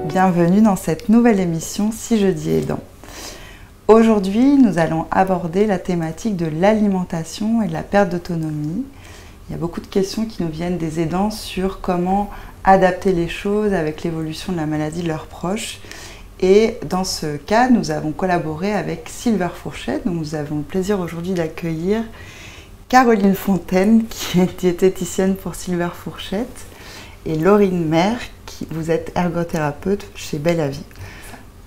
bienvenue dans cette nouvelle émission Si je dis aidant. Aujourd'hui, nous allons aborder la thématique de l'alimentation et de la perte d'autonomie. Il y a beaucoup de questions qui nous viennent des aidants sur comment adapter les choses avec l'évolution de la maladie de leurs proches. Et dans ce cas, nous avons collaboré avec Silver Fourchette. Donc nous avons le plaisir aujourd'hui d'accueillir Caroline Fontaine, qui est diététicienne pour Silver Fourchette, et Laurine Maire, qui vous êtes ergothérapeute chez Belle à Vie.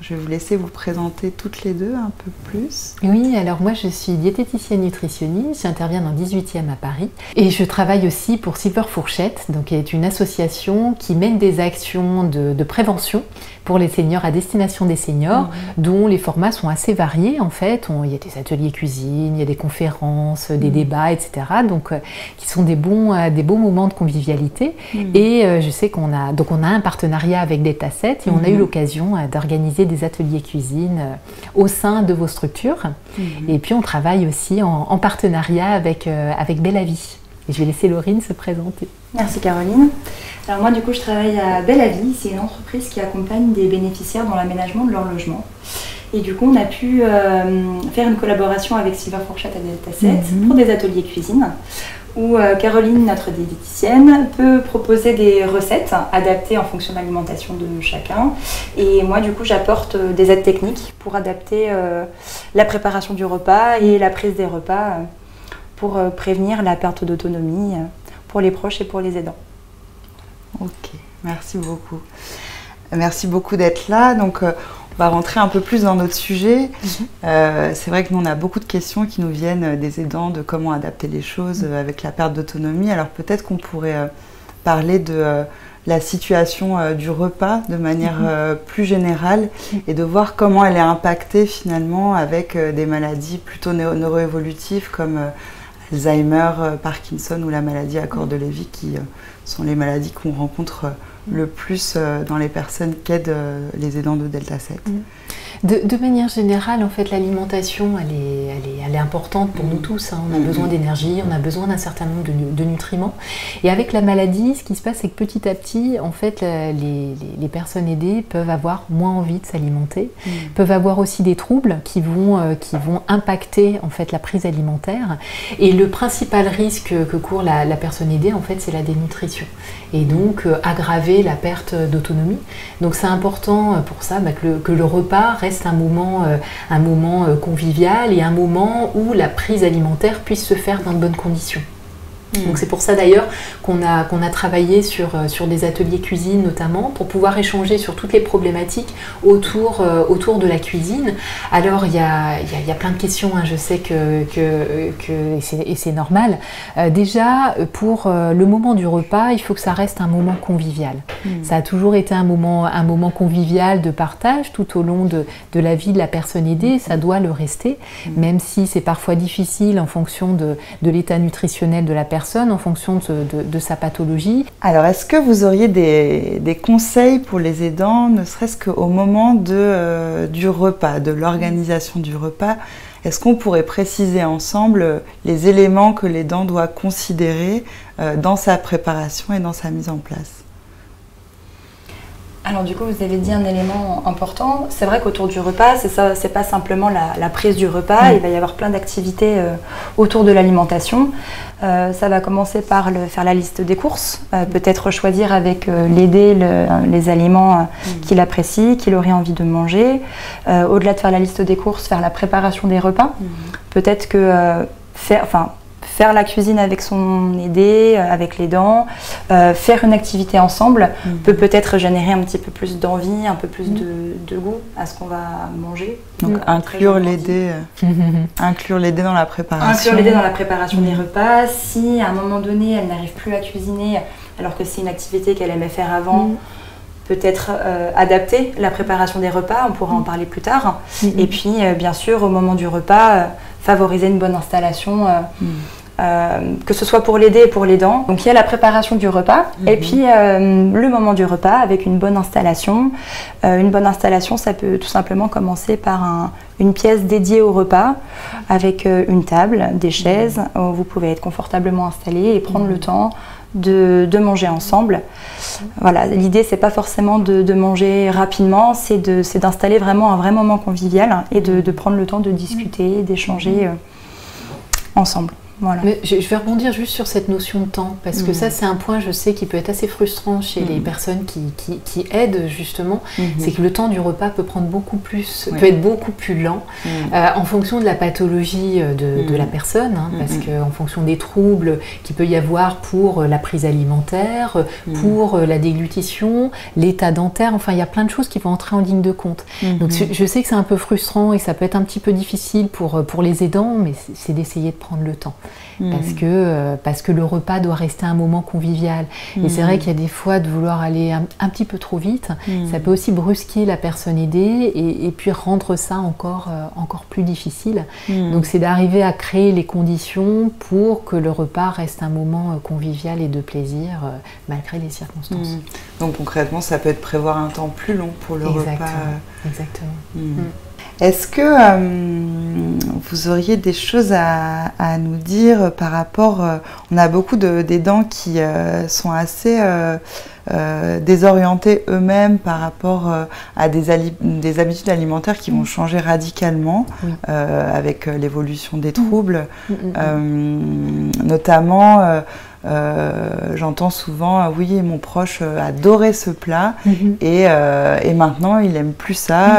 Je vais vous laisser vous présenter toutes les deux un peu plus. Oui, alors moi je suis diététicienne nutritionniste, j'interviens dans le 18e à Paris et je travaille aussi pour Silver Fourchette, donc qui est une association qui mène des actions de prévention pour les seniors à destination des seniors, dont les formats sont assez variés en fait. Il y a des ateliers cuisine, il y a des conférences, des débats, etc. Donc qui sont des bons moments de convivialité. Et je sais qu'on a un partenariat avec Delta 7 et on a eu l'occasion d'organiser des ateliers cuisine au sein de vos structures. Et puis on travaille aussi en partenariat avec Belle à Vie. Et je vais laisser Laurine se présenter. Merci Caroline. Alors moi du coup je travaille à Belle à Vie, c'est une entreprise qui accompagne des bénéficiaires dans l'aménagement de leur logement. Et du coup on a pu faire une collaboration avec Silver Fourchette à Delta 7 pour des ateliers cuisine où Caroline, notre diététicienne, peut proposer des recettes adaptées en fonction de l'alimentation de chacun. Et moi du coup j'apporte des aides techniques pour adapter la préparation du repas et la prise des repas pour prévenir la perte d'autonomie pour les proches et pour les aidants. Ok, merci beaucoup. Merci beaucoup d'être là. Donc, on va rentrer un peu plus dans notre sujet. C'est vrai que nous, on a beaucoup de questions qui nous viennent des aidants de comment adapter les choses avec la perte d'autonomie. Alors, peut-être qu'on pourrait parler de la situation du repas de manière plus générale et de voir comment elle est impactée finalement avec des maladies plutôt neuroévolutives comme Alzheimer, Parkinson ou la maladie à corps de Lévy qui sont les maladies qu'on rencontre le plus dans les personnes qu'aident les aidants de Delta 7. De manière générale, en fait, l'alimentation, elle est importante pour nous tous. Hein. On a besoin d'énergie, on a besoin d'un certain nombre de nutriments. Et avec la maladie, ce qui se passe, c'est que petit à petit, en fait, les personnes aidées peuvent avoir moins envie de s'alimenter, peuvent avoir aussi des troubles qui vont impacter en fait la prise alimentaire. Et le principal risque que court la personne aidée, en fait, c'est la dénutrition. Et donc aggraver la perte d'autonomie. Donc c'est important pour ça que le repas reste un moment convivial et un moment où la prise alimentaire puisse se faire dans de bonnes conditions. Donc c'est pour ça d'ailleurs qu'on a travaillé sur des ateliers cuisine notamment pour pouvoir échanger sur toutes les problématiques autour de la cuisine. Alors il y a plein de questions, hein, je sais et c'est normal. Déjà pour le moment du repas, il faut que ça reste un moment convivial. Ça a toujours été un moment convivial de partage tout au long de la vie de la personne aidée, ça doit le rester, même si c'est parfois difficile en fonction de l'état nutritionnel de la personne, en fonction de sa pathologie. Alors, est-ce que vous auriez des conseils pour les aidants, ne serait-ce qu'au moment du repas, de l'organisation du repas? Est-ce qu'on pourrait préciser ensemble les éléments que l'aidant doit considérer dans sa préparation et dans sa mise en place? Alors du coup, vous avez dit un élément important. C'est vrai qu'autour du repas, c'est pas simplement la prise du repas. Il va y avoir plein d'activités autour de l'alimentation. Ça va commencer par faire la liste des courses. Peut-être choisir avec l'aidé les aliments qu'il apprécie, qu'il aurait envie de manger. Au-delà de faire la liste des courses, faire la préparation des repas. Peut-être que faire la cuisine avec son aidé, avec l'aidant, faire une activité ensemble peut-être générer un petit peu plus d'envie, un peu plus de goût à ce qu'on va manger. Donc inclure l'aidé dans la préparation. Inclure l'aidé dans la préparation des repas. Si à un moment donné elle n'arrive plus à cuisiner alors que c'est une activité qu'elle aimait faire avant, peut-être adapter la préparation des repas, on pourra en parler plus tard. Et puis bien sûr au moment du repas, favoriser une bonne installation. Que ce soit pour l'aider et pour l'aidant. Donc il y a la préparation du repas et puis le moment du repas avec une bonne installation. Une bonne installation, ça peut tout simplement commencer par une pièce dédiée au repas avec une table, des chaises où vous pouvez être confortablement installé et prendre le temps de manger ensemble. Voilà, l'idée c'est pas forcément de manger rapidement, c'est d'installer vraiment un vrai moment convivial et de prendre le temps de discuter, d'échanger ensemble. Voilà. Mais je vais rebondir juste sur cette notion de temps, parce que ça c'est un point, je sais, qui peut être assez frustrant chez les personnes qui aident justement, c'est que le temps du repas peut prendre beaucoup plus, peut être beaucoup plus lent, en fonction de la pathologie de la personne, hein, parce qu'en fonction des troubles qu'il peut y avoir pour la prise alimentaire, pour la déglutition, l'état dentaire, enfin il y a plein de choses qui vont entrer en ligne de compte. Donc je sais que c'est un peu frustrant et ça peut être un petit peu difficile pour les aidants, mais c'est d'essayer de prendre le temps. Parce que le repas doit rester un moment convivial. Et c'est vrai qu'il y a des fois de vouloir aller un petit peu trop vite, ça peut aussi brusquer la personne aidée et puis rendre ça encore plus difficile. Donc c'est d'arriver à créer les conditions pour que le repas reste un moment convivial et de plaisir malgré les circonstances. Donc concrètement, ça peut être prévoir un temps plus long pour le repas. Exactement. Est-ce que vous auriez des choses à nous dire par rapport... on a beaucoup d'aidants qui sont assez désorientés eux-mêmes par rapport à des habitudes alimentaires qui vont changer radicalement avec l'évolution des troubles. Notamment... j'entends souvent oui, mon proche adorait ce plat et maintenant il aime plus ça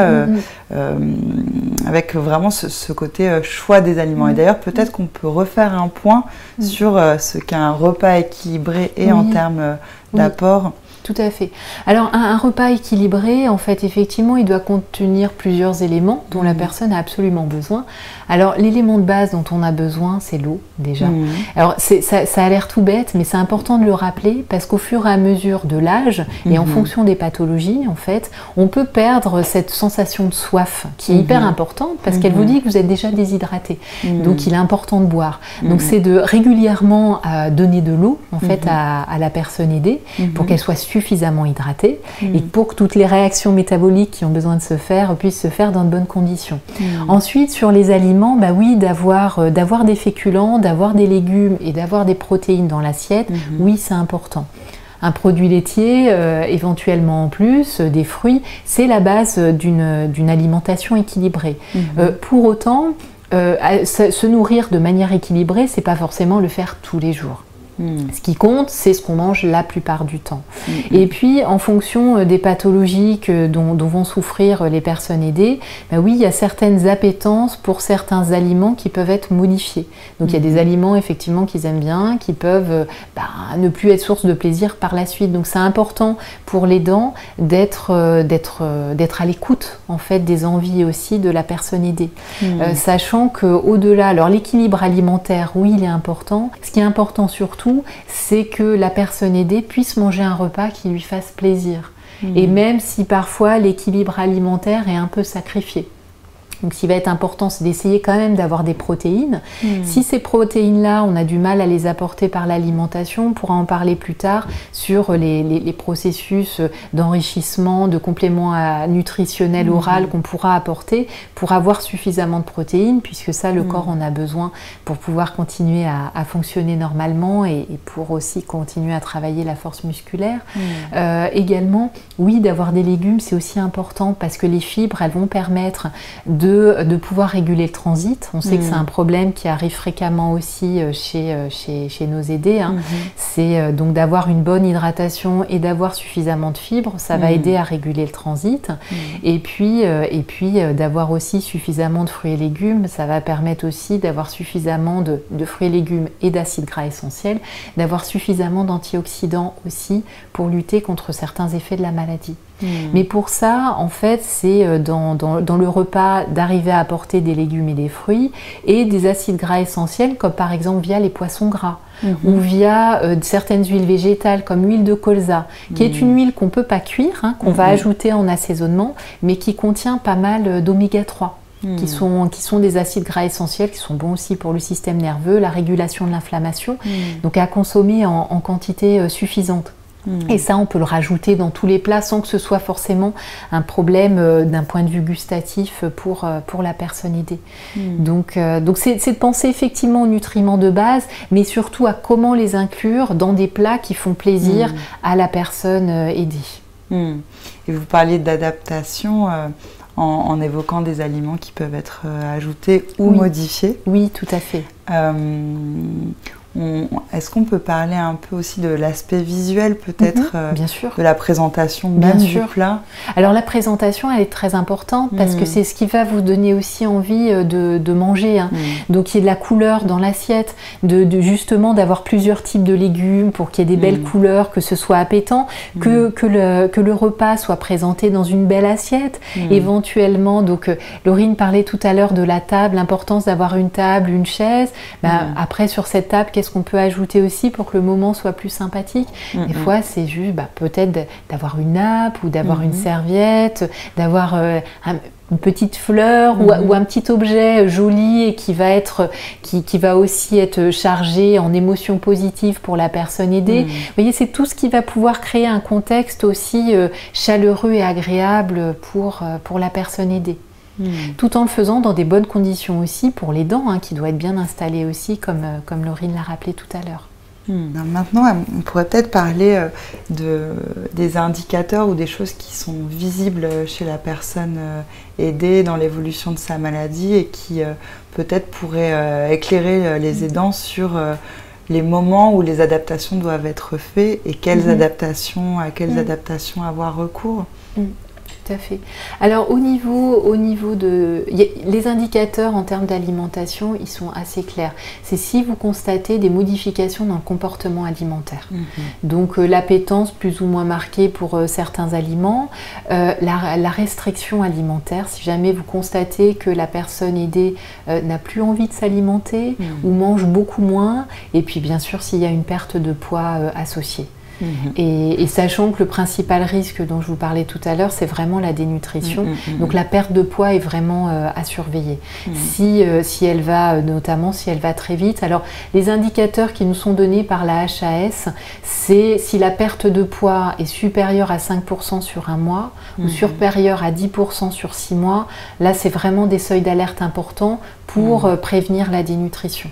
avec vraiment ce côté choix des aliments. Et d'ailleurs peut-être qu'on peut refaire un point sur ce qu'est un repas équilibré et en termes d'apport. Tout à fait. Alors un repas équilibré, en fait, effectivement, il doit contenir plusieurs éléments dont la personne a absolument besoin. Alors l'élément de base dont on a besoin, c'est l'eau déjà. Alors ça a l'air tout bête, mais c'est important de le rappeler parce qu'au fur et à mesure de l'âge et en fonction des pathologies, en fait, on peut perdre cette sensation de soif qui est hyper importante parce qu'elle vous dit que vous êtes déjà déshydraté. Donc il est important de boire. Donc c'est de régulièrement donner de l'eau en fait à la personne aidée pour qu'elle soit suffisamment hydratée et pour que toutes les réactions métaboliques qui ont besoin de se faire puissent se faire dans de bonnes conditions. Ensuite, sur les aliments, bah oui, d'avoir des féculents, d'avoir des légumes et d'avoir des protéines dans l'assiette, oui, c'est important. Un produit laitier, éventuellement en plus, des fruits, c'est la base d'une alimentation équilibrée. Pour autant, se nourrir de manière équilibrée, c'est pas forcément le faire tous les jours. Ce qui compte, c'est ce qu'on mange la plupart du temps. Et puis, en fonction des pathologies dont vont souffrir les personnes aidées, ben oui, il y a certaines appétences pour certains aliments qui peuvent être modifiés. Donc, il y a des aliments, effectivement, qu'ils aiment bien, qui peuvent ne plus être source de plaisir par la suite. Donc, c'est important pour l'aidant d'être à l'écoute, en fait, des envies aussi de la personne aidée. Sachant qu'au-delà, alors l'équilibre alimentaire, oui, il est important. Ce qui est important surtout, c'est que la personne aidée puisse manger un repas qui lui fasse plaisir. Et même si parfois l'équilibre alimentaire est un peu sacrifié. Donc ce qui va être important, c'est d'essayer quand même d'avoir des protéines. Si ces protéines-là, on a du mal à les apporter par l'alimentation, on pourra en parler plus tard sur les processus d'enrichissement, de compléments nutritionnels oral qu'on pourra apporter pour avoir suffisamment de protéines, puisque ça, le corps en a besoin pour pouvoir continuer à fonctionner normalement et pour aussi continuer à travailler la force musculaire. Également, oui, d'avoir des légumes, c'est aussi important parce que les fibres, elles vont permettre de pouvoir réguler le transit. On sait que c'est un problème qui arrive fréquemment aussi chez nos aidés. C'est donc d'avoir une bonne hydratation et d'avoir suffisamment de fibres. Ça va aider à réguler le transit. Et puis d'avoir aussi suffisamment de fruits et légumes. Ça va permettre aussi d'avoir suffisamment de fruits et légumes et d'acides gras essentiels, d'avoir suffisamment d'antioxydants aussi pour lutter contre certains effets de la maladie. Mais pour ça, en fait, c'est dans le repas d'arriver à apporter des légumes et des fruits et des acides gras essentiels, comme par exemple via les poissons gras ou via certaines huiles végétales comme l'huile de colza, qui est une huile qu'on ne peut pas cuire, qu'on va ajouter en assaisonnement, mais qui contient pas mal d'oméga 3. Qui sont des acides gras essentiels, qui sont bons aussi pour le système nerveux, la régulation de l'inflammation, donc à consommer en quantité suffisante. Et ça, on peut le rajouter dans tous les plats sans que ce soit forcément un problème d'un point de vue gustatif pour la personne aidée. Donc c'est de penser effectivement aux nutriments de base, mais surtout à comment les inclure dans des plats qui font plaisir à la personne aidée. Et vous parliez d'adaptation en évoquant des aliments qui peuvent être ajoutés ou modifiés. Oui, tout à fait. Est-ce qu'on peut parler un peu aussi de l'aspect visuel peut-être bien sûr. De la présentation même du plat? Alors la présentation, elle est très importante parce que c'est ce qui va vous donner aussi envie de manger. Hein. Donc il y ait de la couleur dans l'assiette, justement d'avoir plusieurs types de légumes pour qu'il y ait des belles couleurs, que ce soit appétant, que le repas soit présenté dans une belle assiette. Éventuellement, donc Laurine parlait tout à l'heure de la table, l'importance d'avoir une table, une chaise. Après sur cette table, qu'est-ce qu'on peut ajouter aussi pour que le moment soit plus sympathique? Des fois, c'est juste peut-être d'avoir une nappe ou d'avoir une serviette, d'avoir une petite fleur ou un petit objet joli et qui va aussi être chargé en émotions positives pour la personne aidée. Vous voyez, c'est tout ce qui va pouvoir créer un contexte aussi chaleureux et agréable pour la personne aidée. Tout en le faisant dans des bonnes conditions aussi pour les dents, hein, qui doit être bien installée aussi, comme Laurine l'a rappelé tout à l'heure. Maintenant, on pourrait peut-être parler des indicateurs ou des choses qui sont visibles chez la personne aidée dans l'évolution de sa maladie et qui peut-être pourraient éclairer les aidants sur les moments où les adaptations doivent être faites et quelles adaptations avoir recours. Tout à fait. Alors au niveau de... Les indicateurs en termes d'alimentation, ils sont assez clairs. C'est si vous constatez des modifications dans le comportement alimentaire. Donc l'appétence plus ou moins marquée pour certains aliments, la restriction alimentaire, si jamais vous constatez que la personne aidée n'a plus envie de s'alimenter ou mange beaucoup moins, et puis bien sûr s'il y a une perte de poids associée. Et sachant que le principal risque dont je vous parlais tout à l'heure, c'est vraiment la dénutrition. Donc la perte de poids est vraiment à surveiller. Si elle va, notamment si elle va très vite. Alors les indicateurs qui nous sont donnés par la HAS, c'est si la perte de poids est supérieure à 5% sur un mois ou supérieure à 10% sur 6 mois. Là, c'est vraiment des seuils d'alerte importants pour prévenir la dénutrition.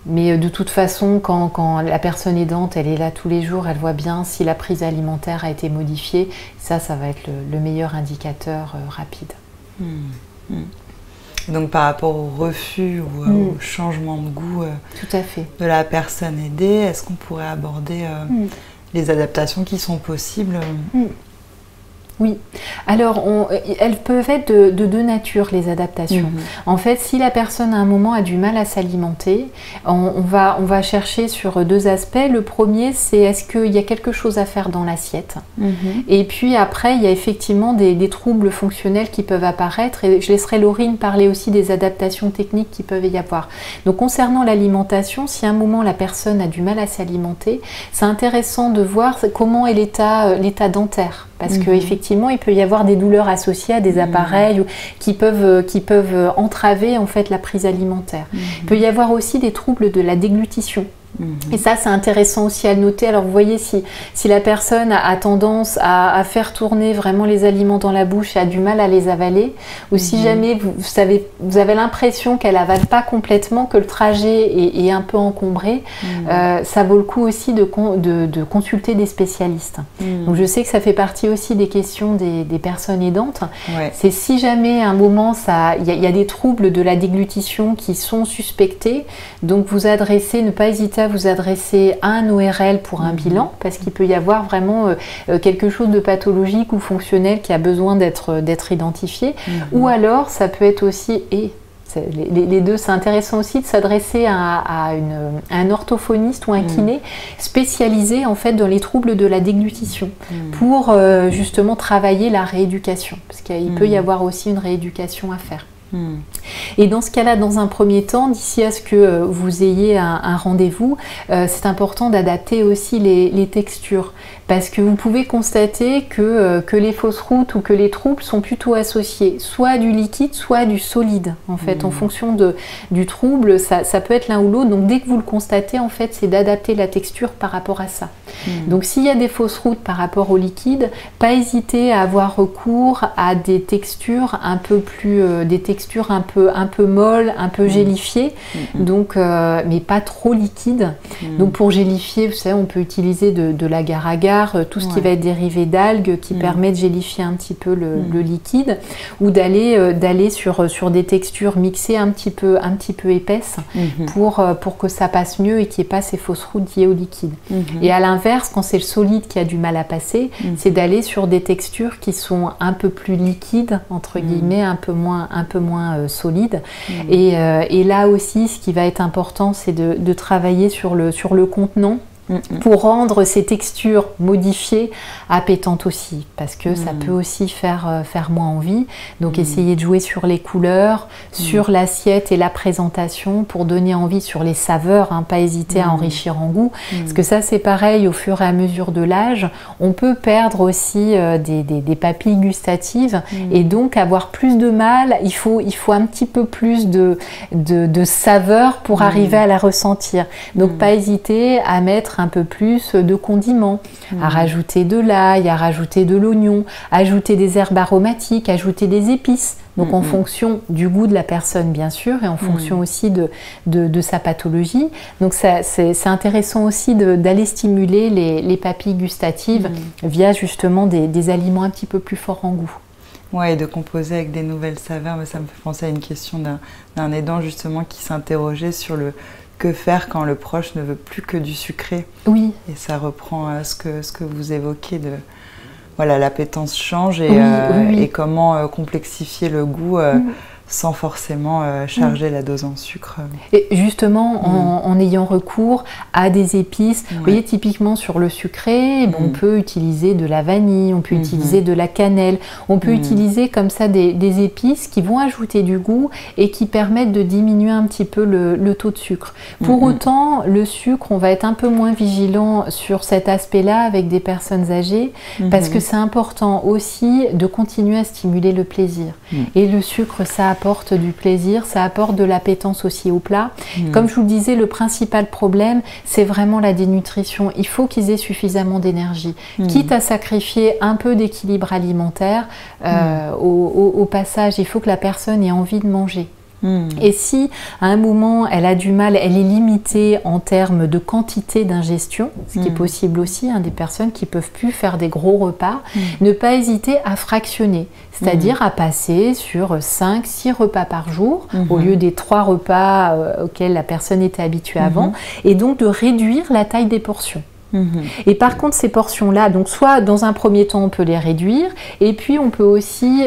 Mais de toute façon, quand la personne aidante, elle est là tous les jours, elle voit bien si la prise alimentaire a été modifiée. Ça va être le meilleur indicateur rapide. Donc par rapport au refus ou au changement de goût tout à fait. De la personne aidée, est-ce qu'on pourrait aborder les adaptations qui sont possibles Oui, alors elles peuvent être de deux natures, les adaptations. En fait, si la personne à un moment a du mal à s'alimenter, on va chercher sur deux aspects. Le premier, c'est est-ce qu'il y a quelque chose à faire dans l'assiette. Et puis après, il y a effectivement des troubles fonctionnels qui peuvent apparaître. Et je laisserai Laurine parler aussi des adaptations techniques qui peuvent y avoir. Donc concernant l'alimentation, si à un moment la personne a du mal à s'alimenter, c'est intéressant de voir comment est l'état dentaire. Parce qu'effectivement, il peut y avoir des douleurs associées à des appareils qui peuvent entraver en fait la prise alimentaire. Il peut y avoir aussi des troubles de la déglutition. Et ça, c'est intéressant aussi à noter. Alors vous voyez, si la personne a tendance à faire tourner vraiment les aliments dans la bouche et a du mal à les avaler, ou si jamais vous avez l'impression qu'elle avale pas complètement, que le trajet est un peu encombré, ça vaut le coup aussi de consulter des spécialistes. Donc je sais que ça fait partie aussi des questions des personnes aidantes. C'est si jamais à un moment, il y a des troubles de la déglutition qui sont suspectés, donc ne pas hésiter à vous adresser à un ORL pour un bilan, parce qu'il peut y avoir vraiment quelque chose de pathologique ou fonctionnel qui a besoin d'être identifié. Ou alors, ça peut être aussi, les deux, c'est intéressant aussi de s'adresser à un orthophoniste ou un kiné spécialisé en fait dans les troubles de la déglutition pour justement travailler la rééducation, parce qu'il peut y avoir aussi une rééducation à faire. Et dans ce cas-là, dans un premier temps, d'ici à ce que vous ayez un rendez-vous, c'est important d'adapter aussi les textures. Parce que vous pouvez constater que les fausses routes ou que les troubles sont plutôt associés soit à du liquide, soit à du solide. En fait, en fonction du trouble, ça peut être l'un ou l'autre. Donc dès que vous le constatez, en fait, c'est d'adapter la texture par rapport à ça. Donc s'il y a des fausses routes par rapport au liquide, pas hésiter à avoir recours à des textures un peu plus, des textures un peu molles, un peu gélifiées, donc mais pas trop liquides. Donc pour gélifier, vous savez, on peut utiliser de l'agar-agar, tout ce qui va être dérivé d'algues qui permet de gélifier un petit peu le liquide, ou d'aller sur des textures mixées un petit peu épaisses pour que ça passe mieux et qu'il n'y ait pas ces fausses routes liées au liquide. Et à l'inverse, quand c'est le solide qui a du mal à passer, c'est d'aller sur des textures qui sont un peu plus liquides, entre guillemets, un peu moins solides. Et là aussi, ce qui va être important, c'est de travailler sur le contenant, pour rendre ces textures modifiées appétantes aussi, parce que ça peut aussi faire moins envie. Donc essayez de jouer sur les couleurs, sur l'assiette et la présentation pour donner envie, sur les saveurs, hein, pas hésiter à enrichir en goût, parce que ça c'est pareil, au fur et à mesure de l'âge, on peut perdre aussi des papilles gustatives et donc avoir plus de mal, il faut un petit peu plus de saveur pour arriver à la ressentir. Donc pas hésiter à mettre un peu plus de condiments, à rajouter de l'ail, à rajouter de l'oignon, ajouter des herbes aromatiques, ajouter des épices. Donc en fonction du goût de la personne bien sûr et en fonction aussi de sa pathologie. Donc c'est intéressant aussi d'aller stimuler les papilles gustatives via justement des aliments un petit peu plus forts en goût. Ouais, et de composer avec des nouvelles saveurs, mais ça me fait penser à une question d'un aidant justement qui s'interrogeait sur le que faire quand le proche ne veut plus que du sucré. Oui. Et ça reprend ce que vous évoquez de voilà, l'appétence change et comment complexifier le goût sans forcément charger la dose en sucre. Et justement, en ayant recours à des épices, vous voyez, typiquement sur le sucré, on peut utiliser de la vanille, on peut utiliser de la cannelle, on peut utiliser comme ça des épices qui vont ajouter du goût et qui permettent de diminuer un petit peu le taux de sucre. Pour autant, le sucre, on va être un peu moins vigilant sur cet aspect-là avec des personnes âgées, parce que c'est important aussi de continuer à stimuler le plaisir. Et le sucre, ça apporte du plaisir, ça apporte de l'appétence aussi au plat. Comme je vous le disais, le principal problème, c'est vraiment la dénutrition. Il faut qu'ils aient suffisamment d'énergie, quitte à sacrifier un peu d'équilibre alimentaire. Au passage, il faut que la personne ait envie de manger. Et si à un moment elle a du mal, elle est limitée en termes de quantité d'ingestion, ce qui est possible aussi, des personnes qui ne peuvent plus faire des gros repas, ne pas hésiter à fractionner, c'est-à-dire à passer sur 5-6 repas par jour au lieu des 3 repas auxquels la personne était habituée avant, et donc de réduire la taille des portions. Et par contre, ces portions-là, donc soit dans un premier temps, on peut les réduire, et puis on peut aussi,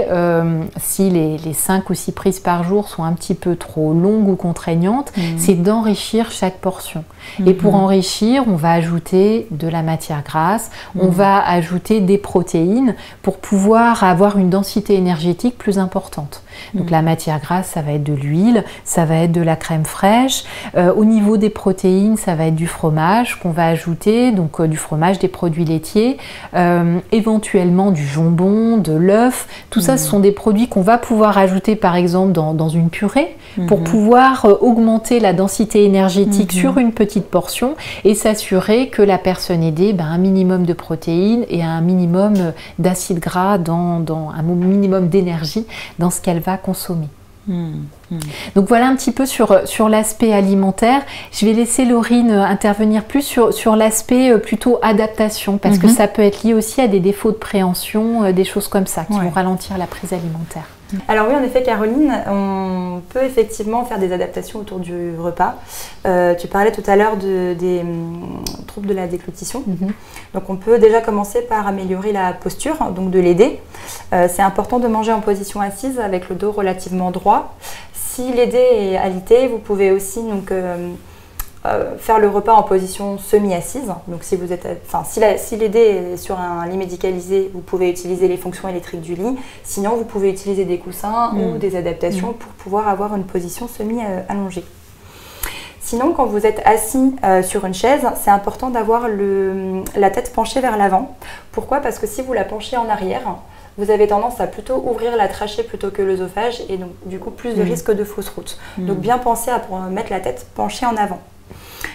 si les 5 ou 6 prises par jour sont un petit peu trop longues ou contraignantes, c'est d'enrichir chaque portion. Et pour enrichir, on va ajouter de la matière grasse, on va ajouter des protéines pour pouvoir avoir une densité énergétique plus importante. Donc la matière grasse, ça va être de l'huile, ça va être de la crème fraîche. Au niveau des protéines, ça va être du fromage qu'on va ajouter, donc du fromage, des produits laitiers, éventuellement du jambon, de l'œuf. Tout ça, ce sont des produits qu'on va pouvoir ajouter par exemple dans une purée pour pouvoir augmenter la densité énergétique sur une petite portion et s'assurer que la personne aidée a un minimum de protéines et un minimum d'acides gras, un minimum d'énergie dans ce qu'elle va consommer. Donc voilà un petit peu sur l'aspect alimentaire. Je vais laisser Laurine intervenir plus sur l'aspect plutôt adaptation, parce que ça peut être lié aussi à des défauts de préhension, des choses comme ça qui vont ralentir la prise alimentaire. Alors oui, en effet, Caroline, on peut effectivement faire des adaptations autour du repas. Tu parlais tout à l'heure des troubles de la déglutition. Donc on peut déjà commencer par améliorer la posture, donc de l'aider. C'est important de manger en position assise avec le dos relativement droit. Si l'aider est alité, vous pouvez aussi donc, faire le repas en position semi-assise. Donc si vous êtes, si l'aidé est sur un lit médicalisé, vous pouvez utiliser les fonctions électriques du lit. Sinon, vous pouvez utiliser des coussins ou des adaptations pour pouvoir avoir une position semi-allongée. Sinon, quand vous êtes assis sur une chaise, c'est important d'avoir la tête penchée vers l'avant. Pourquoi? Parce que si vous la penchez en arrière, vous avez tendance à plutôt ouvrir la trachée plutôt que l'œsophage et donc du coup plus de risque de fausse route. Donc bien penser à mettre la tête penchée en avant.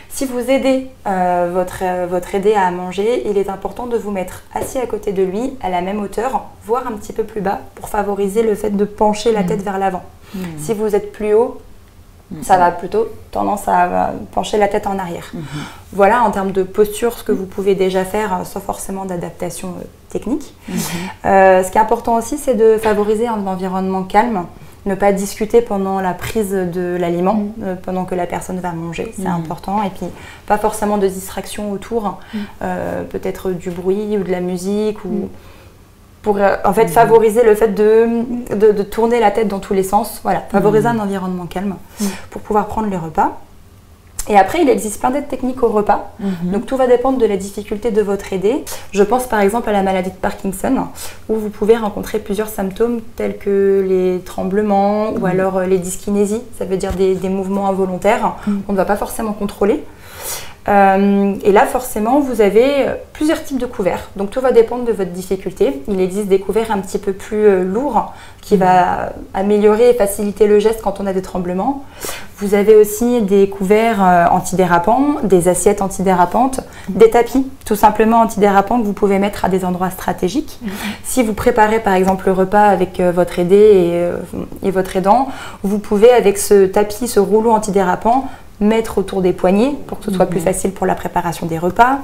Si vous aidez votre aidé à manger, il est important de vous mettre assis à côté de lui, à la même hauteur, voire un petit peu plus bas, pour favoriser le fait de pencher la tête vers l'avant. Si vous êtes plus haut, ça va plutôt tendance à pencher la tête en arrière. Voilà en termes de posture ce que vous pouvez déjà faire sans forcément d'adaptation technique. Ce qui est important aussi, c'est de favoriser un environnement calme. Ne pas discuter pendant la prise de l'aliment, pendant que la personne va manger, c'est important. Et puis, pas forcément de distraction autour, peut-être du bruit ou de la musique, ou pour en fait favoriser le fait de tourner la tête dans tous les sens. Voilà, favoriser un environnement calme pour pouvoir prendre les repas. Et après, il existe plein d'aides techniques au repas. Donc tout va dépendre de la difficulté de votre aidé. Je pense par exemple à la maladie de Parkinson, où vous pouvez rencontrer plusieurs symptômes tels que les tremblements ou alors les dyskinésies. Ça veut dire des mouvements involontaires qu'on ne va pas forcément contrôler. Et là, forcément, vous avez plusieurs types de couverts. Donc tout va dépendre de votre difficulté. Il existe des couverts un petit peu plus lourds qui va améliorer et faciliter le geste quand on a des tremblements. Vous avez aussi des couverts antidérapants, des assiettes antidérapantes, des tapis tout simplement antidérapants que vous pouvez mettre à des endroits stratégiques. Si vous préparez par exemple le repas avec votre aidé et votre aidant, vous pouvez avec ce tapis, ce rouleau antidérapant, mettre autour des poignets pour que ce soit plus facile pour la préparation des repas.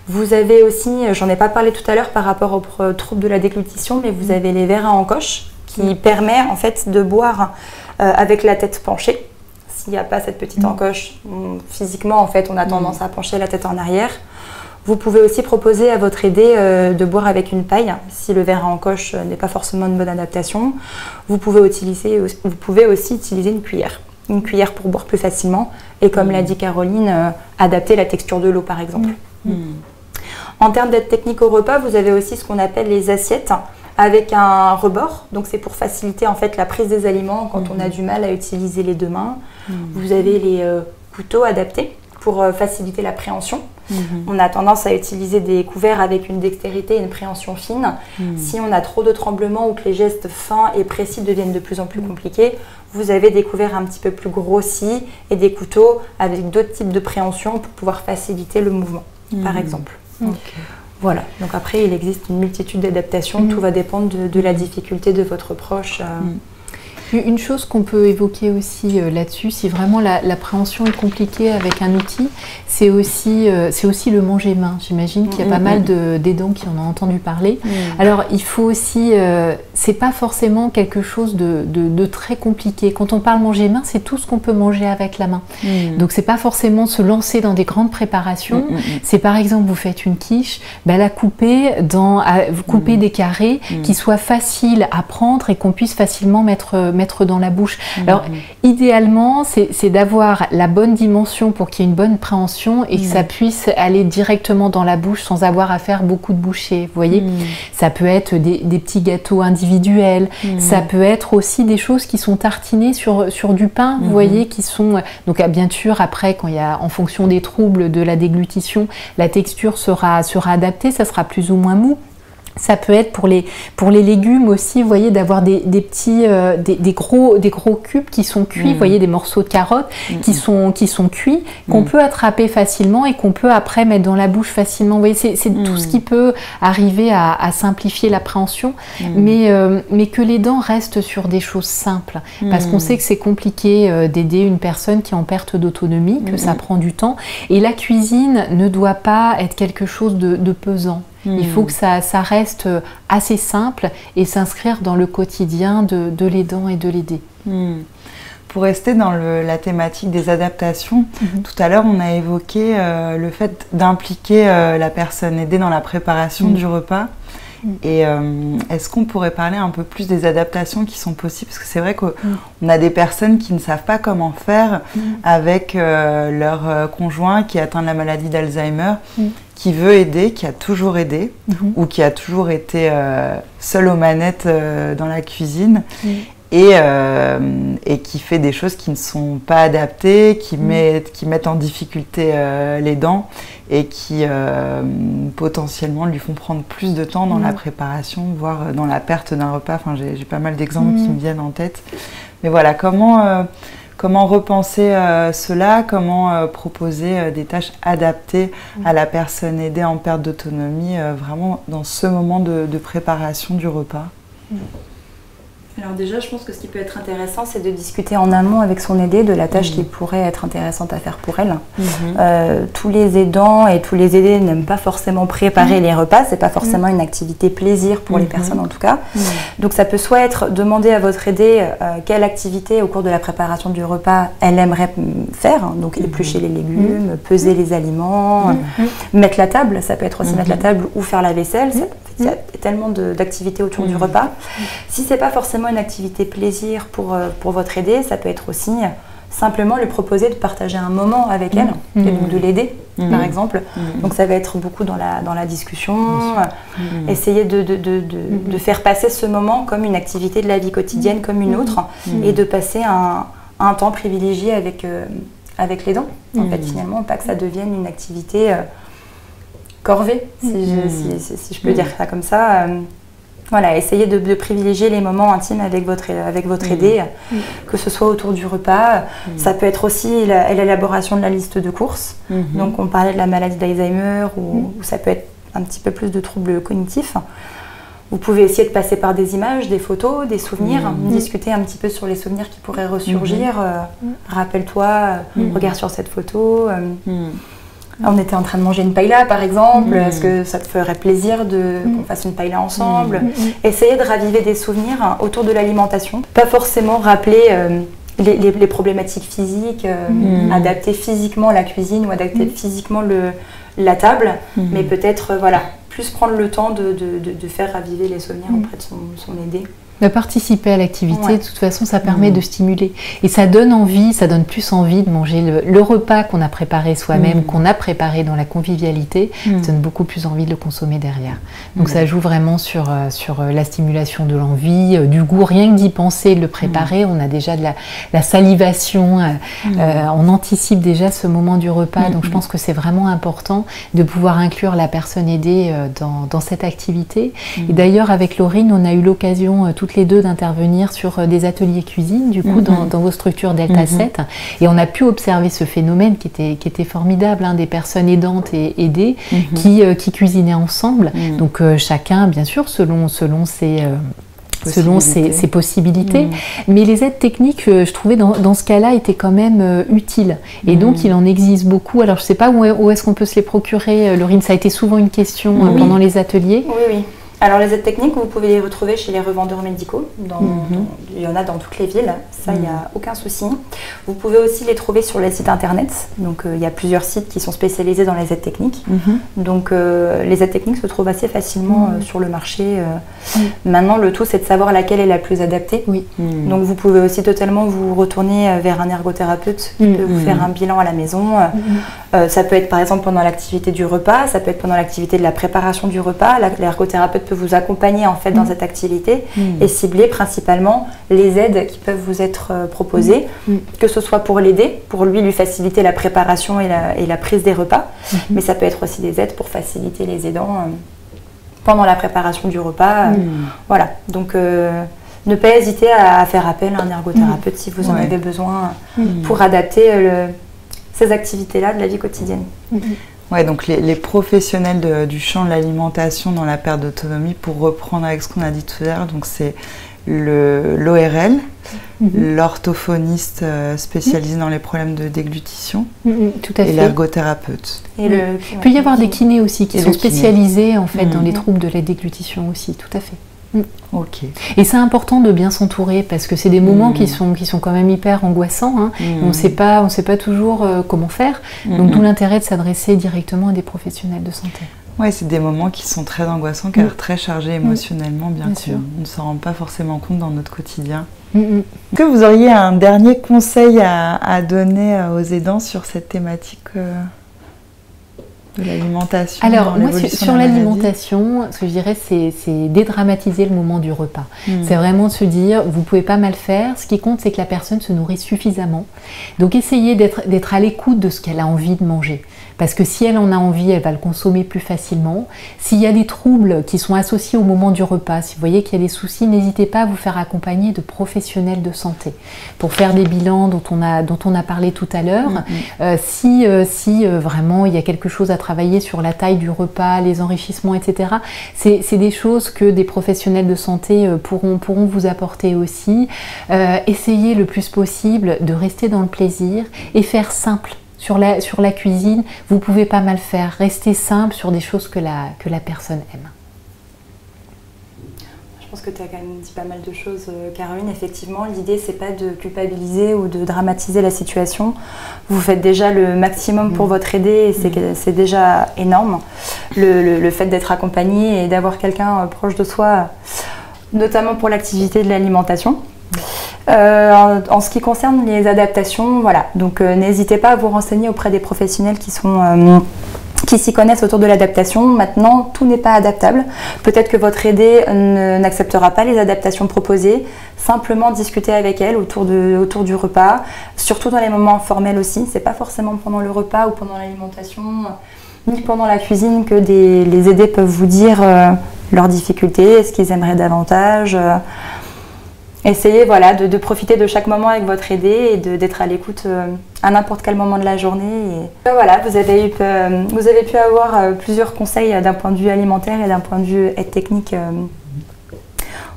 Vous avez aussi, j'en ai pas parlé tout à l'heure par rapport aux troubles de la déglutition, mais vous avez les verres à encoche qui permet en fait de boire avec la tête penchée. S'il n'y a pas cette petite encoche, physiquement en fait on a tendance à pencher la tête en arrière. Vous pouvez aussi proposer à votre aidé de boire avec une paille si le verre à encoche n'est pas forcément une bonne adaptation. Vous pouvez aussi utiliser une cuillère pour boire plus facilement et comme l'a dit Caroline, adapter la texture de l'eau par exemple. En termes d'aide technique au repas, vous avez aussi ce qu'on appelle les assiettes avec un rebord, donc c'est pour faciliter en fait la prise des aliments quand on a du mal à utiliser les deux mains. Vous avez les couteaux adaptés pour faciliter la préhension. On a tendance à utiliser des couverts avec une dextérité et une préhension fine. Si on a trop de tremblements ou que les gestes fins et précis deviennent de plus en plus compliqués, vous avez des couverts un petit peu plus grossis et des couteaux avec d'autres types de préhension pour pouvoir faciliter le mouvement, par exemple. Voilà, donc après il existe une multitude d'adaptations, tout va dépendre de la difficulté de votre proche. Une chose qu'on peut évoquer aussi là-dessus, si vraiment l'appréhension est compliquée avec un outil, c'est aussi le manger-main. J'imagine qu'il y a pas mal d'aidants qui en ont entendu parler. Alors il faut aussi, c'est pas forcément quelque chose de très compliqué. Quand on parle manger-main, c'est tout ce qu'on peut manger avec la main. Donc c'est pas forcément se lancer dans des grandes préparations. C'est par exemple, vous faites une quiche, la couper vous coupez des carrés qui soient faciles à prendre et qu'on puisse facilement mettre dans la bouche. Alors idéalement c'est d'avoir la bonne dimension pour qu'il y ait une bonne préhension et que ça puisse aller directement dans la bouche sans avoir à faire beaucoup de bouchées, vous voyez. Ça peut être des petits gâteaux individuels, ça peut être aussi des choses qui sont tartinées sur du pain, vous voyez, qui sont donc bien sûr après quand il y a en fonction des troubles de la déglutition, la texture sera adaptée, ça sera plus ou moins mou. Ça peut être pour les légumes aussi, vous voyez, d'avoir des gros cubes qui sont cuits, vous voyez, des morceaux de carottes qui sont cuits, qu'on peut attraper facilement et qu'on peut après mettre dans la bouche facilement. Vous voyez, c'est tout ce qui peut arriver à simplifier l'appréhension, mais que les dents restent sur des choses simples, parce qu'on sait que c'est compliqué d'aider une personne qui est en perte d'autonomie, que ça prend du temps, et la cuisine ne doit pas être quelque chose de pesant. Il faut que ça reste assez simple et s'inscrire dans le quotidien de l'aidant et de l'aider. Pour rester dans la thématique des adaptations, tout à l'heure on a évoqué le fait d'impliquer la personne aidée dans la préparation du repas. Et est-ce qu'on pourrait parler un peu plus des adaptations qui sont possibles? Parce que c'est vrai qu'on a des personnes qui ne savent pas comment faire avec leur conjoint qui est atteint de la maladie d'Alzheimer, qui veut aider, qui a toujours aidé, ou qui a toujours été seul aux manettes dans la cuisine. Et qui fait des choses qui ne sont pas adaptées, qui mettent en difficulté les dents et qui potentiellement lui font prendre plus de temps dans la préparation, voire dans la perte d'un repas. Enfin, j'ai pas mal d'exemples qui me viennent en tête. Mais voilà, comment repenser cela, comment proposer des tâches adaptées à la personne aidée en perte d'autonomie, vraiment dans ce moment de préparation du repas. Alors déjà, je pense que ce qui peut être intéressant, c'est de discuter en amont avec son aidé de la tâche qui pourrait être intéressante à faire pour elle. Tous les aidants et tous les aidés n'aiment pas forcément préparer les repas, c'est pas forcément une activité plaisir pour les personnes en tout cas. Donc ça peut soit être demander à votre aidé quelle activité au cours de la préparation du repas elle aimerait faire, donc éplucher les légumes, peser les aliments, mettre la table, ça peut être aussi mettre la table ou faire la vaisselle. Il y a tellement d'activités autour du repas. Si c'est pas forcément une activité plaisir pour votre aidé, ça peut être aussi simplement lui proposer de partager un moment avec elle et donc de l'aider par exemple. Donc ça va être beaucoup dans la discussion, essayer de faire passer ce moment comme une activité de la vie quotidienne comme une autre et de passer un temps privilégié avec l'aidant en fait finalement, pas que ça devienne une activité corvée, si je peux dire ça comme ça. Voilà, essayez de privilégier les moments intimes avec votre aidé, que ce soit autour du repas. Ça peut être aussi l'élaboration de la liste de courses. Donc on parlait de la maladie d'Alzheimer ou ça peut être un petit peu plus de troubles cognitifs. Vous pouvez essayer de passer par des images, des photos, des souvenirs, discuter un petit peu sur les souvenirs qui pourraient ressurgir. Rappelle-toi, regarde sur cette photo. On était en train de manger une paella par exemple, est-ce que ça te ferait plaisir qu'on fasse une paella ensemble? Essayez de raviver des souvenirs autour de l'alimentation. Pas forcément rappeler les problématiques physiques, adapter physiquement la cuisine ou adapter physiquement la table, mais peut-être plus prendre le temps de faire raviver les souvenirs auprès de son aidé. De participer à l'activité, de toute façon, ça permet de stimuler. Et ça donne envie, ça donne plus envie de manger le repas qu'on a préparé soi-même, qu'on a préparé dans la convivialité, ça donne beaucoup plus envie de le consommer derrière. Donc ça joue vraiment sur la stimulation de l'envie, du goût, rien que d'y penser, de le préparer, on a déjà de la salivation, on anticipe déjà ce moment du repas, donc je pense que c'est vraiment important de pouvoir inclure la personne aidée dans cette activité. Et d'ailleurs, avec Laurine, on a eu l'occasion toutes les deux d'intervenir sur des ateliers cuisine, du coup, dans vos structures Delta 7. Et on a pu observer ce phénomène qui était formidable, des personnes aidantes et aidées qui cuisinaient ensemble. Donc chacun, bien sûr, selon ses possibilités. Mais les aides techniques, je trouvais dans ce cas-là, étaient quand même utiles. Et donc, il en existe beaucoup. Alors, je ne sais pas où est-ce qu'on peut se les procurer. Laurine, ça a été souvent une question pendant les ateliers. Oui. Alors les aides techniques, vous pouvez les retrouver chez les revendeurs médicaux. Il y en a dans toutes les villes, ça, il n'y a aucun souci. Vous pouvez aussi les trouver sur les sites internet. Donc il y a plusieurs sites qui sont spécialisés dans les aides techniques. Donc les aides techniques se trouvent assez facilement sur le marché. Maintenant, le tout, c'est de savoir laquelle est la plus adaptée. Donc vous pouvez aussi totalement vous retourner vers un ergothérapeute qui peut vous faire un bilan à la maison. Ça peut être par exemple pendant l'activité du repas, ça peut être pendant l'activité de la préparation du repas. L'ergothérapeute peut vous accompagner en fait dans cette activité et cibler principalement les aides qui peuvent vous être proposées, que ce soit pour l'aider, pour lui faciliter la préparation et la prise des repas, mais ça peut être aussi des aides pour faciliter les aidants pendant la préparation du repas. Voilà, donc ne pas hésiter à faire appel à un ergothérapeute si vous en avez besoin pour adapter ces activités-là de la vie quotidienne. Ouais, donc les professionnels du champ de l'alimentation dans la perte d'autonomie, pour reprendre avec ce qu'on a dit tout à l'heure, donc c'est l'ORL, l'orthophoniste spécialisé dans les problèmes de déglutition, tout à fait. Et l'ergothérapeute. Il peut y avoir des kinés aussi qui sont spécialisés en fait dans les troubles de la déglutition aussi, tout à fait. Ok. Et c'est important de bien s'entourer parce que c'est des moments qui sont quand même hyper angoissants. On ne sait pas toujours comment faire. Donc d'où l'intérêt de s'adresser directement à des professionnels de santé. Ouais, c'est des moments qui sont très angoissants, car très chargés émotionnellement, bien sûr. qu'on ne s'en rend pas forcément compte dans notre quotidien. Est-ce que vous auriez un dernier conseil à donner aux aidants sur cette thématique de l'alimentation? Alors, moi, sur l'alimentation, ce que je dirais, c'est dédramatiser le moment du repas. C'est vraiment de se dire, vous pouvez pas mal faire. Ce qui compte, c'est que la personne se nourrit suffisamment. Donc, essayez d'être à l'écoute de ce qu'elle a envie de manger. Parce que si elle en a envie, elle va le consommer plus facilement. S'il y a des troubles qui sont associés au moment du repas, si vous voyez qu'il y a des soucis, n'hésitez pas à vous faire accompagner de professionnels de santé pour faire des bilans dont on a parlé tout à l'heure. Si vraiment il y a quelque chose à travailler sur la taille du repas, les enrichissements, etc., c'est des choses que des professionnels de santé pourront vous apporter aussi. Essayez le plus possible de rester dans le plaisir et faire simple. Sur la cuisine, vous pouvez pas mal faire. Restez simple sur des choses que la personne aime. Je pense que tu as quand même dit pas mal de choses, Caroline. Effectivement, l'idée, c'est pas de culpabiliser ou de dramatiser la situation. Vous faites déjà le maximum pour votre aidé et c'est déjà énorme. Le fait d'être accompagné et d'avoir quelqu'un proche de soi, notamment pour l'activité de l'alimentation. En ce qui concerne les adaptations, voilà, donc n'hésitez pas à vous renseigner auprès des professionnels qui s'y connaissent autour de l'adaptation. Maintenant, tout n'est pas adaptable. Peut-être que votre aidée n'acceptera pas les adaptations proposées. Simplement discuter avec elle autour du repas, surtout dans les moments informels aussi. C'est pas forcément pendant le repas ou pendant l'alimentation, ni pendant la cuisine que les aidés peuvent vous dire leurs difficultés, ce qu'ils aimeraient davantage. Essayez de profiter de chaque moment avec votre aidé et d'être à l'écoute à n'importe quel moment de la journée. Et voilà, vous avez pu avoir plusieurs conseils d'un point de vue alimentaire et d'un point de vue aide technique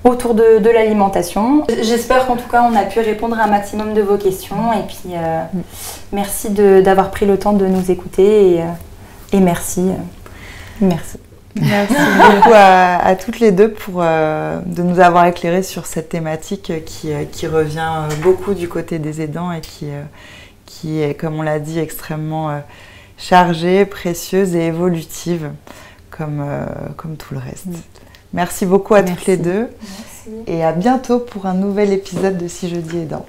autour de l'alimentation. J'espère qu'en tout cas on a pu répondre à un maximum de vos questions et puis merci d'avoir pris le temps de nous écouter et merci. Merci. Merci beaucoup à toutes les deux de nous avoir éclairé sur cette thématique qui revient beaucoup du côté des aidants et qui est, comme on l'a dit, extrêmement chargée, précieuse et évolutive, comme tout le reste. Merci beaucoup à toutes les deux. Merci. Et à bientôt pour un nouvel épisode de Si je dis aidant.